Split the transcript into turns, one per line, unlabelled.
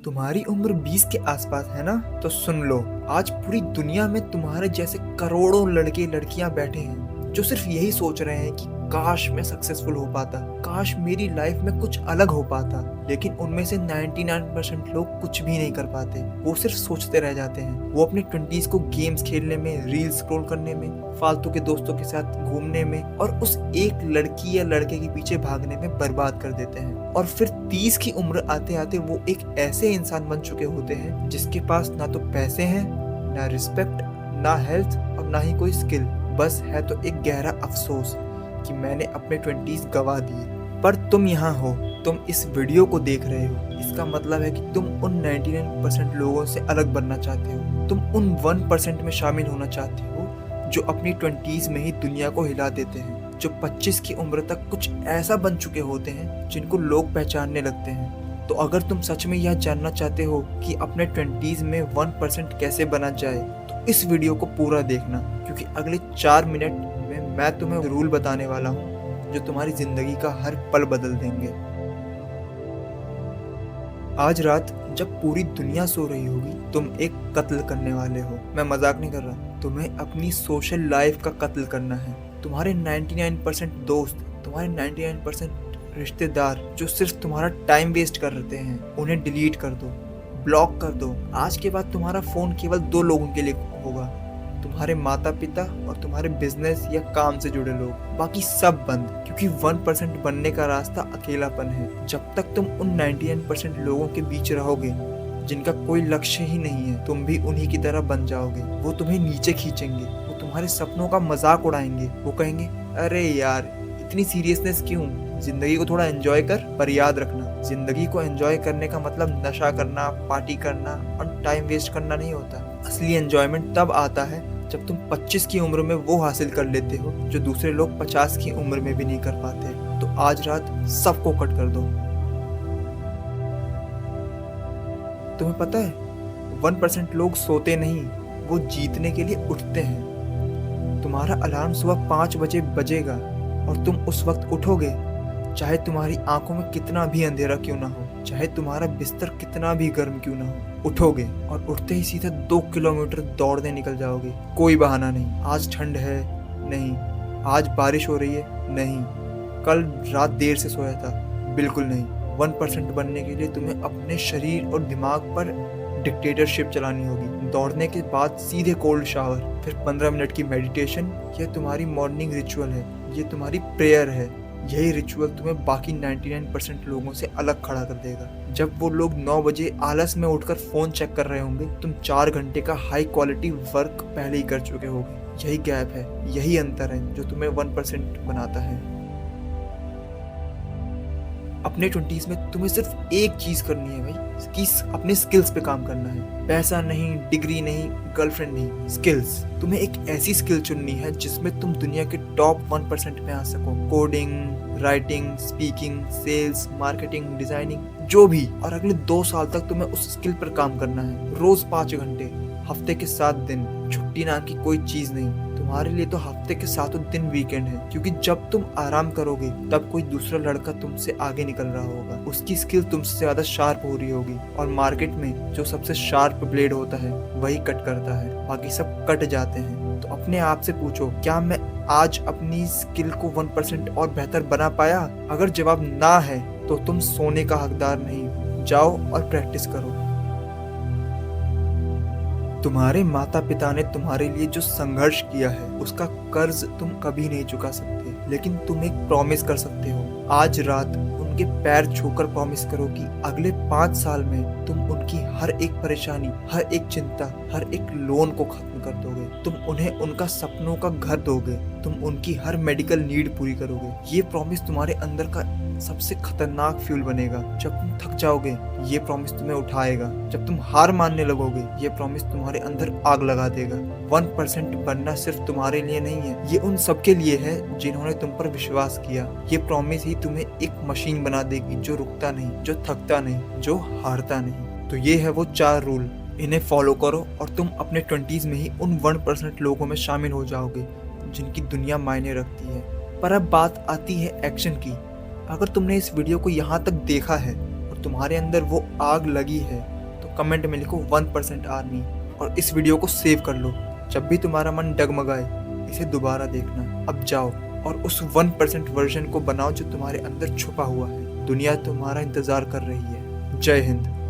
तुम्हारी उम्र 20 के आसपास है ना? तो सुन लो, आज पूरी दुनिया में तुम्हारे जैसे करोड़ों लड़के लड़कियां बैठे हैं जो सिर्फ यही सोच रहे हैं कि काश मैं सक्सेसफुल हो पाता, काश मेरी लाइफ में कुछ अलग हो पाता। लेकिन उनमें से 99% लोग कुछ भी नहीं कर पाते। वो सिर्फ सोचते रह जाते हैं। वो अपने 20s को गेम्स खेलने में, रील्स स्क्रॉल करने में, फालतू के दोस्तों के साथ घूमने में और उस एक लड़की या लड़के के पीछे भागने में बर्बाद कर देते हैं। और फिर 30 की उम्र आते आते वो एक ऐसे इंसान बन चुके होते हैं जिसके पास ना तो पैसे हैं, ना रिस्पेक्ट, ना हेल्थ और ना ही कोई स्किल। बस है तो एक गहरा अफसोस कि मैंने अपने 20s गवा दिए। पर तुम यहाँ हो, तुम इस वीडियो को देख रहे हो, इसका मतलब है कि तुम उन 99% लोगों से अलग बनना चाहते हो। तुम उन 1% में शामिल होना चाहते हो जो अपनी 20s में ही दुनिया को हिला देते हैं, जो 25 की उम्र तक कुछ ऐसा बन चुके होते हैं जिनको लोग पहचानने लगते हैं। तो अगर तुम सच में यह जानना चाहते हो कि अपने 20s में 1% कैसे बना जाए, तो इस वीडियो को पूरा देखना, क्योंकि अगले 4 मिनट में मैं तुम्हें रूल बताने वाला हूँ जो तुम्हारी जिंदगी का हर पल बदल देंगे। आज रात जब पूरी दुनिया सो रही होगी, तुम एक कत्ल करने वाले हो। मैं मजाक नहीं कर रहा। तुम्हें अपनी सोशल लाइफ का कत्ल करना है। तुम्हारे 99% दोस्त, तुम्हारे 99% रिश्तेदार जो सिर्फ तुम्हारा टाइम वेस्ट कर रहे हैं, उन्हें डिलीट कर दो, ब्लॉक कर दो। आज के बाद तुम्हारा फोन केवल 2 लोगों के लिए होगा, तुम्हारे माता पिता और तुम्हारे बिजनेस या काम से जुड़े लोग। बाकी सब बंद, क्योंकि 1% बनने का रास्ता अकेलापन है। जब तक तुम उन 99% लोगों के बीच रहोगे जिनका कोई लक्ष्य ही नहीं है, तुम भी उन्हीं की तरह बन जाओगे। वो तुम्हें नीचे खींचेंगे, वो तुम्हारे सपनों का मजाक उड़ाएंगे। वो कहेंगे, अरे यार इतनी सीरियसनेस क्यों, जिंदगी को थोड़ा एंजॉय कर। पर याद रखना, जिंदगी को एंजॉय करने का मतलब नशा करना, पार्टी करना और टाइम वेस्ट करना नहीं होता। असली एंजॉयमेंट तब आता है जब तुम 25 की उम्र में वो हासिल कर लेते हो जो दूसरे लोग 50 की उम्र में भी नहीं कर पाते। तो आज रात सबको कट कर दो। तुम्हें पता है, 1% लोग सोते नहीं, वो जीतने के लिए उठते हैं। तुम्हारा अलार्म सुबह 5 बजे बजेगा और तुम उस वक्त उठोगे, चाहे तुम्हारी आंखों में कितना भी अंधेरा क्यों ना हो, चाहे तुम्हारा बिस्तर कितना भी गर्म क्यों ना हो। उठोगे और उठते ही सीधा 2 किलोमीटर दौड़ने निकल जाओगे। कोई बहाना नहीं, आज ठंड है नहीं, आज बारिश हो रही है नहीं, कल रात देर से सोया था बिल्कुल नहीं। 1% बनने के लिए तुम्हें अपने शरीर और दिमाग पर डिक्टेटरशिप चलानी होगी। दौड़ने के बाद सीधे कोल्ड शावर, फिर 15 मिनट की मेडिटेशन। यह तुम्हारी मॉर्निंग रिचुअल है, ये तुम्हारी प्रेयर है। यही रिचुअल तुम्हें बाकी 99% लोगों से अलग खड़ा कर देगा। जब वो लोग 9 बजे आलस में उठकर फोन चेक कर रहे होंगे, तुम 4 घंटे का हाई क्वालिटी वर्क पहले ही कर चुके होगे। यही गैप है, यही अंतर है जो तुम्हें 1% बनाता है। अपने 20s में तुम्हें सिर्फ एक चीज करनी है भाई, कि अपने स्किल्स पे काम करना है। पैसा नहीं, डिग्री नहीं, गर्लफ्रेंड नहीं, स्किल्स। तुम्हें एक ऐसी स्किल चुननी है जिसमें तुम दुनिया के टॉप 1% में आ सको। Coding, writing, speaking, sales, marketing, designing, जो भी। और अगले 2 साल तक तुम्हें उस स्किल पर काम करना है। रोज 5 घंटे, हफ्ते के 7 दिन, छुट्टी नाम की कोई चीज नहीं। तुम्हारे लिए तो हफ्ते के 7 दिन वीकेंड है, क्योंकि जब तुम आराम करोगे तब कोई दूसरा लड़का तुमसे आगे निकल रहा होगा, उसकी स्किल तुमसे ज्यादा शार्प हो रही होगी। और मार्केट में जो सबसे शार्प ब्लेड होता है वही कट करता है, बाकी सब कट जाते हैं। तो अपने आप से पूछो, क्या मैं आज अपनी स्किल को 1% और बेहतर बना पाया? अगर जवाब ना है तो तुम सोने का हकदार नहीं। जाओ और प्रैक्टिस करो। तुम्हारे माता पिता ने तुम्हारे लिए जो संघर्ष किया है, उसका कर्ज तुम कभी नहीं चुका सकते। लेकिन तुम एक प्रॉमिस कर सकते हो। आज रात उनके पैर छूकर प्रॉमिस करो कि अगले 5 साल में तुम उनकी हर एक परेशानी, हर एक चिंता, हर एक लोन को खत्म कर दोगे। तुम उन्हें उनका सपनों का घर दोगे। तुम उनकी हर मेडिकल नीड पूरी करोगे। ये प्रॉमिस तुम्हारे अंदर का सबसे खतरनाक फ्यूल बनेगा। जब तुम थक जाओगे, ये प्रॉमिस तुम्हें उठाएगा। जब तुम हार मानने लगोगे, ये प्रॉमिस तुम्हारे अंदर आग लगा देगा। 1% बनना सिर्फ तुम्हारे लिए नहीं है, ये उन सबके लिए है जिन्होंने तुम पर विश्वास किया। ये प्रॉमिस ही तुम्हें एक मशीन बना देगी जो रुकता नहीं, जो थकता नहीं, जो हारता नहीं। तो ये है वो 4 रूल, इन्हें फॉलो करो और तुम अपने 20s में ही उन 1% लोगों में शामिल हो जाओगे जिनकी दुनिया मायने रखती है। पर अब बात आती है एक्शन की। अगर तुमने इस वीडियो को यहाँ तक देखा है और तुम्हारे अंदर वो आग लगी है तो कमेंट में लिखो 1% आर्मी और इस वीडियो को सेव कर लो। जब भी तुम्हारा मन डगमगाए इसे दोबारा देखना। अब जाओ और उस 1% वर्जन को बनाओ जो तुम्हारे अंदर छुपा हुआ है। दुनिया तुम्हारा इंतजार कर रही है। जय हिंद।